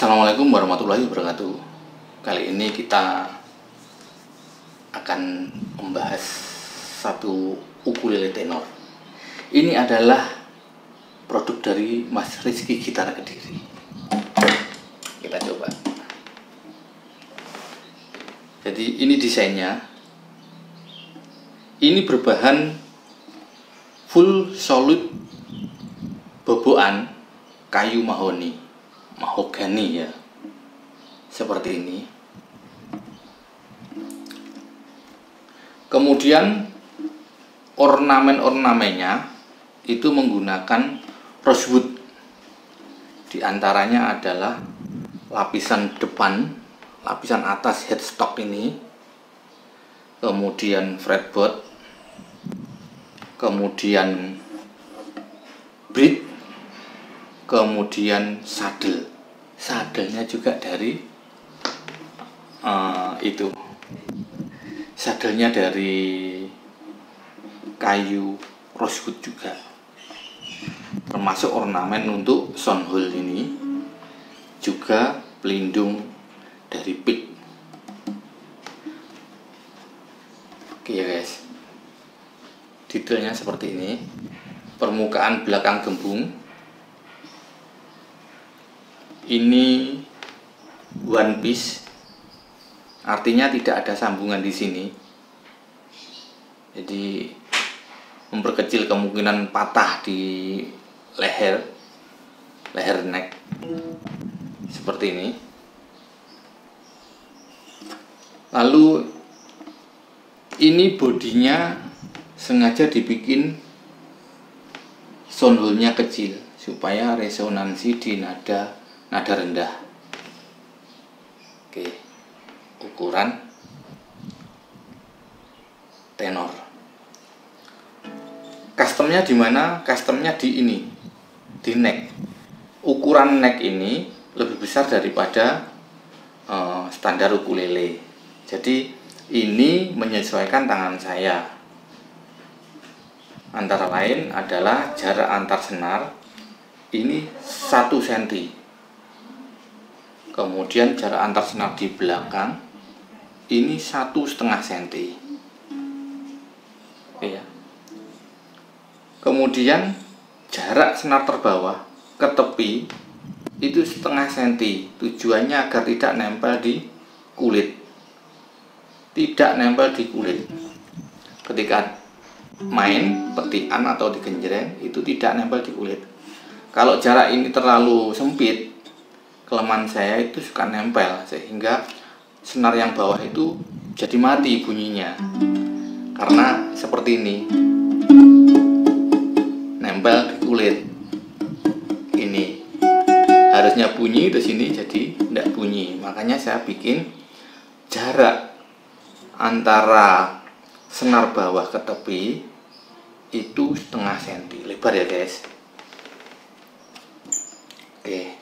Assalamualaikum warahmatullahi wabarakatuh. Kali ini kita akan membahas satu ukulele tenor. Ini adalah produk dari Mas Rizky Gitar Kediri. Kita coba. Jadi ini desainnya. Ini berbahan full solid bobokan kayu mahogani ya, seperti ini. Kemudian ornamen-ornamennya itu menggunakan rosewood. Di antaranya adalah lapisan depan, lapisan atas headstock ini, kemudian fretboard, kemudian bridge, kemudian sadelnya juga dari sadelnya dari kayu rosewood juga, termasuk ornamen untuk sound hole ini, juga pelindung dari pick. Oke ya guys, detailnya seperti ini. Permukaan belakang gembung ini one piece, artinya tidak ada sambungan di sini, jadi memperkecil kemungkinan patah di leher neck seperti ini. Lalu ini bodinya sengaja dibikin sound hole-nya kecil supaya resonansi di nada rendah. Oke, ukuran tenor. Customnya di mana? Customnya di ini, di neck. Ukuran neck ini lebih besar daripada standar ukulele. Jadi ini menyesuaikan tangan saya. Antara lain adalah jarak antar senar ini 1 cm. Kemudian jarak antar senar di belakang ini 1,5 cm. Oke ya. Kemudian jarak senar terbawah ke tepi itu 0,5 cm. Tujuannya agar tidak nempel di kulit. Tidak nempel di kulit. Ketika main petikan atau digenjreng itu tidak nempel di kulit. Kalau jarak ini terlalu sempit, kelemahan saya itu suka nempel, sehingga senar yang bawah itu jadi mati bunyinya, karena seperti ini nempel di kulit. Ini harusnya bunyi di sini, jadi tidak bunyi. Makanya saya bikin jarak antara senar bawah ke tepi itu 0,5 cm lebar ya guys. Oke,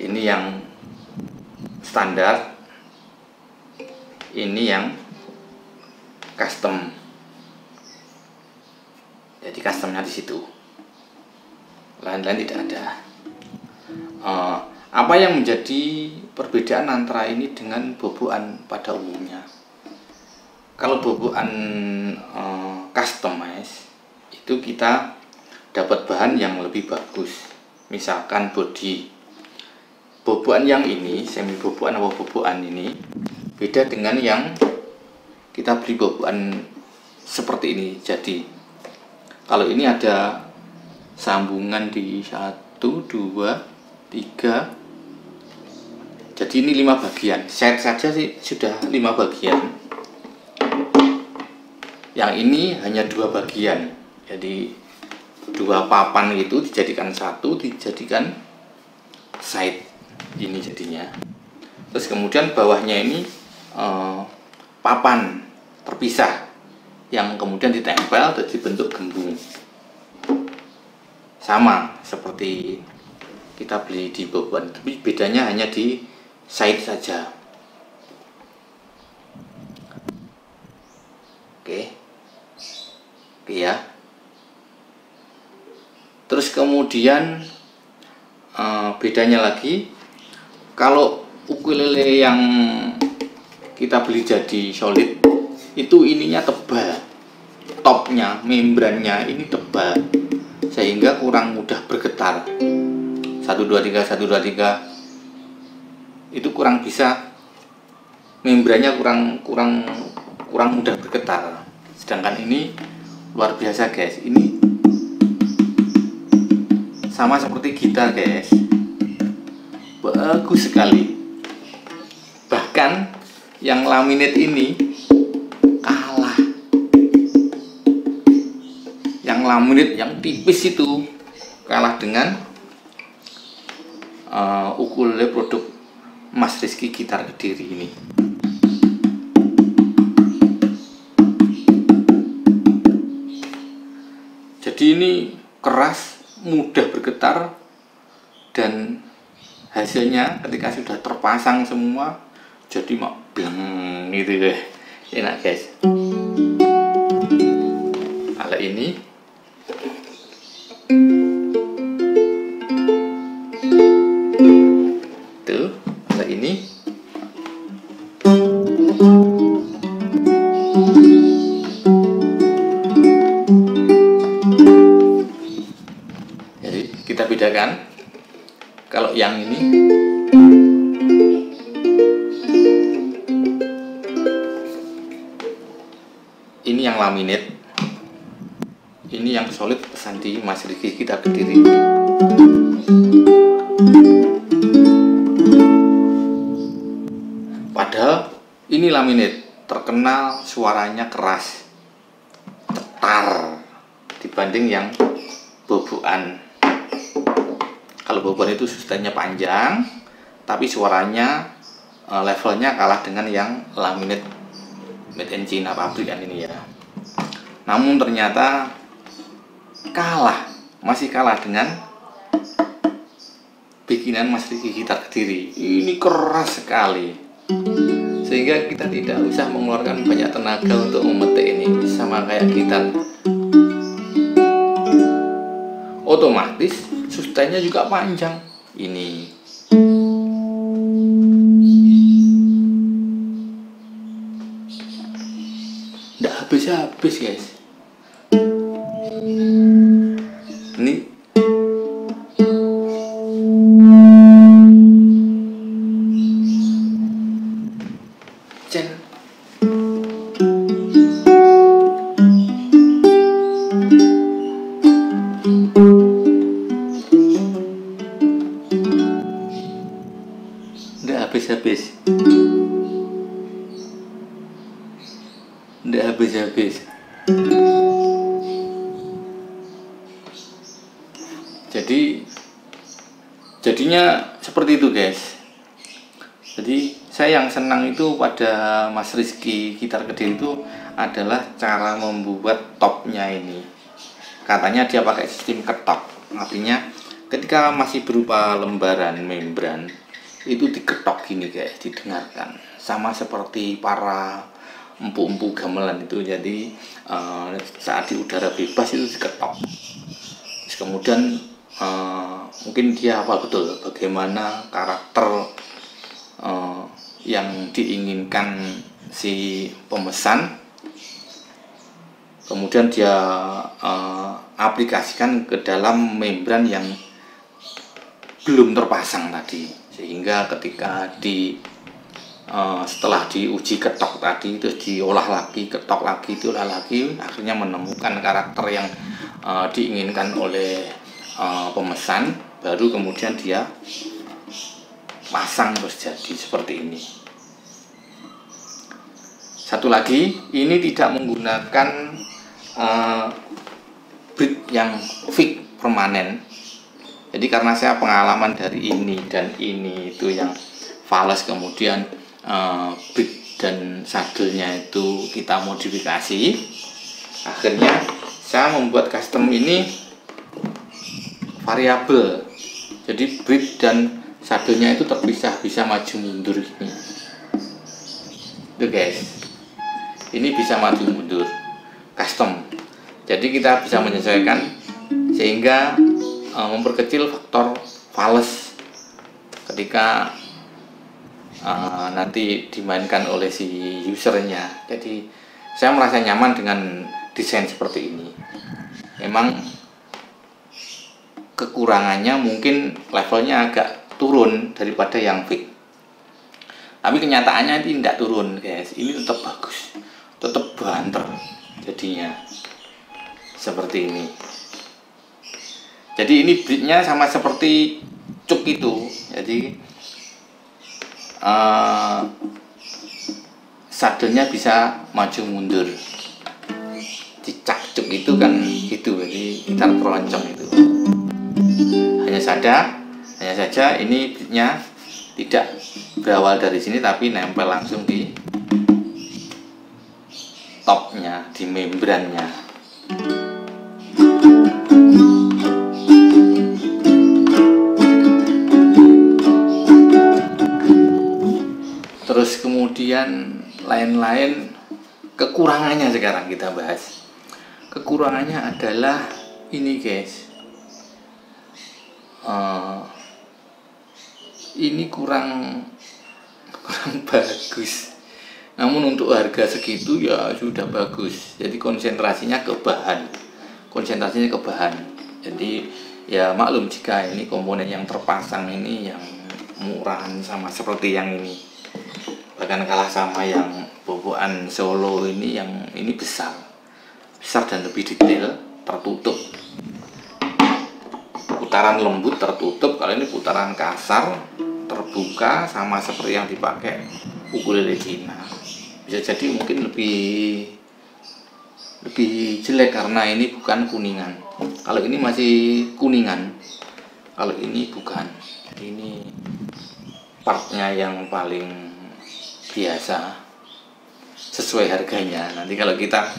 ini yang standar, ini yang custom. Jadi customnya di situ, lain-lain tidak ada. Apa yang menjadi perbedaan antara ini dengan bobokan pada umumnya? Kalau bobokan customize itu kita dapat bahan yang lebih bagus. Misalkan body bobokan yang ini, semi bobokan atau bobokan ini beda dengan yang kita beli bobokan seperti ini. Jadi kalau ini ada sambungan di 1, 2, 3, jadi ini 5 bagian. Set saja sih sudah 5 bagian. Yang ini hanya 2 bagian. Jadi 2 papan itu dijadikan 1, dijadikan side ini jadinya. Terus kemudian bawahnya ini papan terpisah yang kemudian ditempel jadi bentuk gembung. Sama seperti kita beli di bobokan, tapi bedanya hanya di side saja. Oke ya. Terus kemudian bedanya lagi Kalau ukulele yang kita beli jadi solid itu ininya tebal, topnya, membrannya ini tebal, sehingga kurang mudah bergetar. 1 2 3 1 2 3 itu kurang bisa, membrannya kurang mudah bergetar. Sedangkan ini luar biasa guys, ini sama seperti gitar guys, bagus sekali. Bahkan yang laminate ini kalah, yang laminate yang tipis itu kalah dengan ukulele produk Mas Rizky Gitar Kediri ini. Jadi ini keras, mudah bergetar, dan hasilnya ketika sudah terpasang semua jadi mak bleng gitu deh, enak guys. Kalau ini tuh, kalau ini jadi kita bedakan. Kalau yang ini yang laminate, ini yang solid pesan di Mas Rizky Gitar Kediri. Padahal ini laminate terkenal suaranya keras, cetar dibanding yang boboan. Kalau boboan itu sustainnya panjang, tapi suaranya levelnya kalah dengan yang laminate made in China pabrikan ini ya. Namun ternyata masih kalah dengan bikinan Mas Rizky Gitar Kediri. Ini keras sekali, sehingga kita tidak usah mengeluarkan banyak tenaga untuk memetik ini. Sama kayak gitar, otomatis sustainnya juga panjang. Ini nggak habis-habis guys. Ini cen nggak habis-habis. Jadinya seperti itu guys. Jadi saya yang senang itu pada Mas Rizky Gitar Kediri itu adalah cara membuat topnya ini. Katanya dia pakai sistem ketok, artinya ketika masih berupa lembaran membran itu diketok gini guys, didengarkan sama seperti para empu-empu gamelan itu. Jadi saat di udara bebas itu diketok. Terus kemudian mungkin dia hafal betul bagaimana karakter yang diinginkan si pemesan, kemudian dia aplikasikan ke dalam membran yang belum terpasang tadi, sehingga ketika setelah diuji ketok tadi, terus diolah lagi, ketok lagi, diolah lagi, akhirnya menemukan karakter yang diinginkan oleh pemesan, baru kemudian dia pasang terus jadi seperti ini. Satu lagi, ini tidak menggunakan bridge yang fix permanen. Jadi karena saya pengalaman dari ini dan ini itu yang fales, kemudian bridge dan sadelnya itu kita modifikasi, akhirnya saya membuat custom ini variabel. Jadi bridge dan sadelnya itu terpisah, bisa maju mundur ini. Tuh guys, ini bisa maju mundur, custom. Jadi kita bisa menyesuaikan sehingga memperkecil faktor fales ketika nanti dimainkan oleh si usernya. Jadi saya merasa nyaman dengan desain seperti ini. Memang kekurangannya mungkin levelnya agak turun daripada yang fix, tapi kenyataannya ini tidak turun guys, ini tetap bagus, tetap banter jadinya seperti ini. Jadi ini bitnya sama seperti cuk itu, jadi sadelnya bisa maju mundur, cicak cuk itu kan gitu, jadi gitar keroncong itu. Hanya saja ini bitnya tidak berawal dari sini tapi nempel langsung di topnya, di membrannya. Terus kemudian lain-lain kekurangannya sekarang kita bahas. Kekurangannya adalah ini guys, ini kurang bagus. Namun untuk harga segitu ya sudah bagus. Jadi konsentrasinya ke bahan. Jadi ya maklum jika ini komponen yang terpasang ini yang murahan sama seperti yang ini. Bahkan kalah sama yang boboan Solo ini, yang ini besar dan lebih detail, tertutup. Putaran lembut tertutup, kalau ini putaran kasar terbuka, sama seperti yang dipakai ukulele Cina. Bisa jadi mungkin lebih jelek karena ini bukan kuningan. Kalau ini masih kuningan, kalau ini bukan. Ini partnya yang paling biasa, sesuai harganya. Nanti kalau kita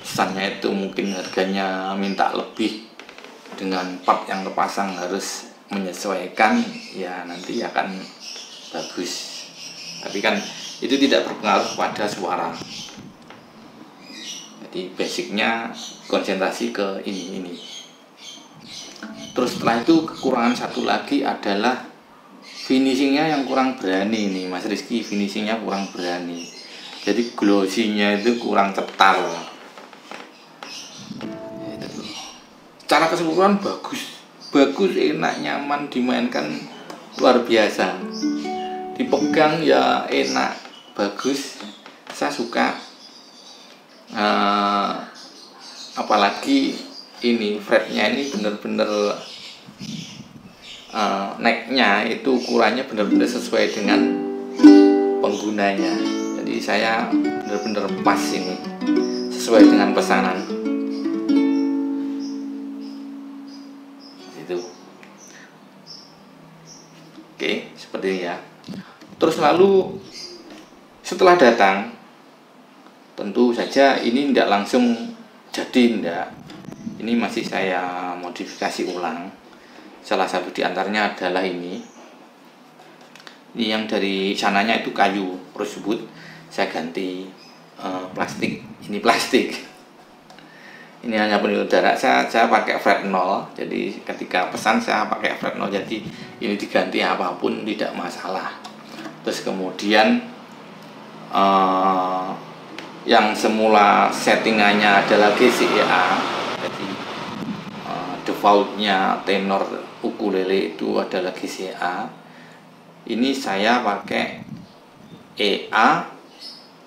pesannya itu mungkin harganya minta lebih, dengan part yang terpasang harus menyesuaikan, ya nanti akan bagus. Tapi kan itu tidak berpengaruh pada suara. Jadi basicnya konsentrasi ke ini. Terus setelah itu kekurangan satu lagi adalah finishingnya yang kurang berani nih Mas Rizky, finishingnya kurang berani. Jadi glossy-nya itu kurang cetar. Secara keseluruhan bagus, enak, nyaman, dimainkan luar biasa, dipegang ya enak, bagus, saya suka. Apalagi ini fretnya ini bener-bener necknya itu ukurannya benar-benar sesuai dengan penggunanya. Jadi saya benar-benar pas ini, sesuai dengan pesanan itu. Oke, seperti ini ya. Terus lalu setelah datang, tentu saja ini tidak langsung jadi, tidak. Ini masih saya modifikasi ulang. Salah satu diantaranya adalah ini yang dari sananya itu kayu rosewood, saya ganti plastik. Ini plastik, ini hanya peniup udara. Saya pakai fret 0, jadi ketika pesan saya pakai fret 0, jadi ini diganti apapun tidak masalah. Terus kemudian yang semula settingannya adalah GCA, jadi defaultnya tenor ukulele itu adalah GCA. Ini saya pakai EA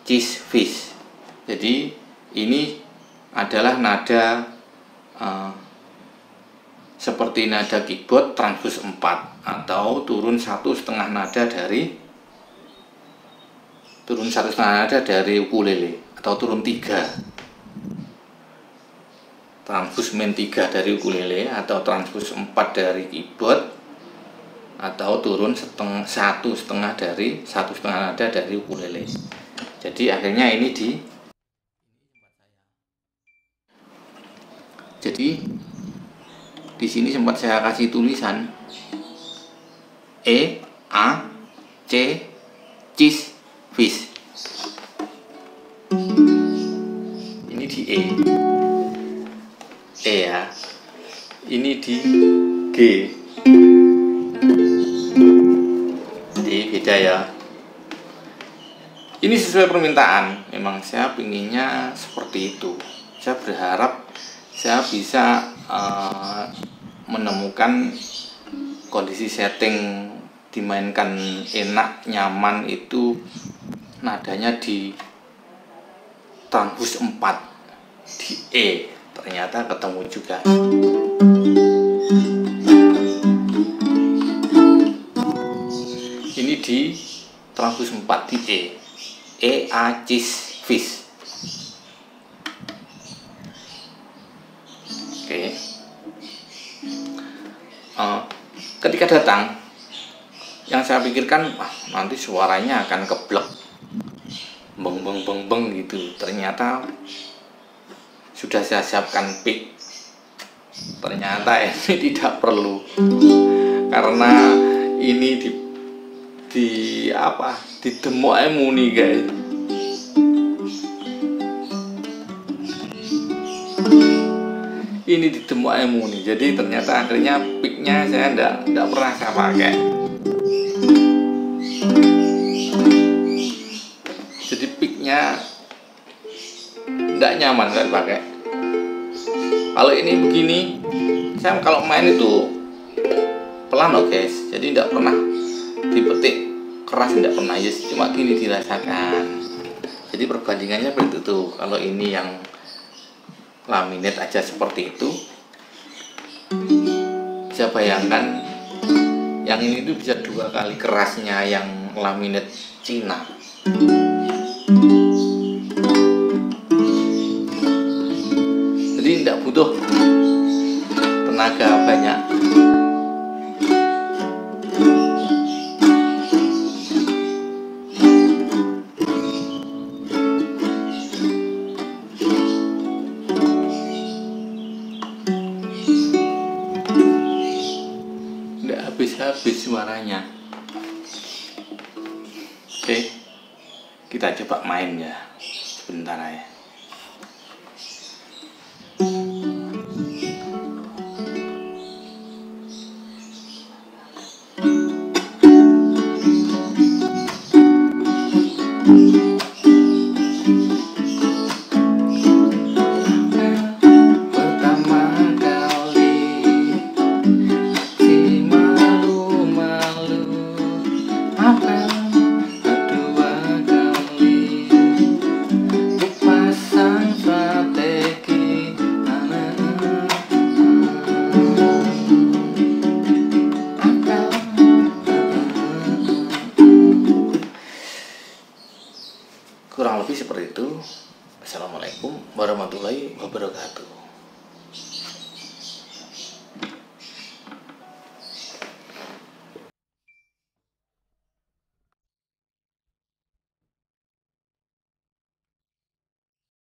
Cheese Fish. Jadi ini adalah nada seperti nada keyboard transpose 4, atau turun 1,5 nada dari ukulele, atau turun 3. Transpose main 3 dari ukulele, atau transpose 4 dari keyboard, atau turun 1,5 nada dari ukulele. Jadi akhirnya ini di sini sempat saya kasih tulisan E A C Cheese Fish. Ini di E ya, ini di G, jadi beda ya. Ini sesuai permintaan, memang saya pinginnya seperti itu. Saya berharap saya bisa menemukan kondisi setting dimainkan enak, nyaman itu nadanya di Trambus 4 di E. Ternyata ketemu juga. Ini di Trambus 4 di E Acis Fish. Oke. Ketika datang, yang saya pikirkan nanti suaranya akan keblek, beng beng beng beng gitu. Ternyata sudah saya siapkan pick. Ternyata ini tidak perlu, karena ini di demok muni guys. Ini di demok muni. Jadi ternyata akhirnya picknya saya enggak pernah saya pakai. Jadi picknya enggak nyaman kalau pakai. Kalau ini begini, saya kalau main itu pelan loh guys. Jadi enggak pernah dipetik keras, enggak pernah, ya cuma gini dirasakan. Jadi perbandingannya seperti itu. Kalau ini yang laminate aja seperti itu, bisa bayangkan yang ini tuh bisa 2 kali kerasnya yang laminate Cina. Jadi tidak butuh tenaga banyak. Habis suaranya. Oke, kita coba main ya sebentar ya. Kurang lebih seperti itu. Assalamualaikum warahmatullahi wabarakatuh.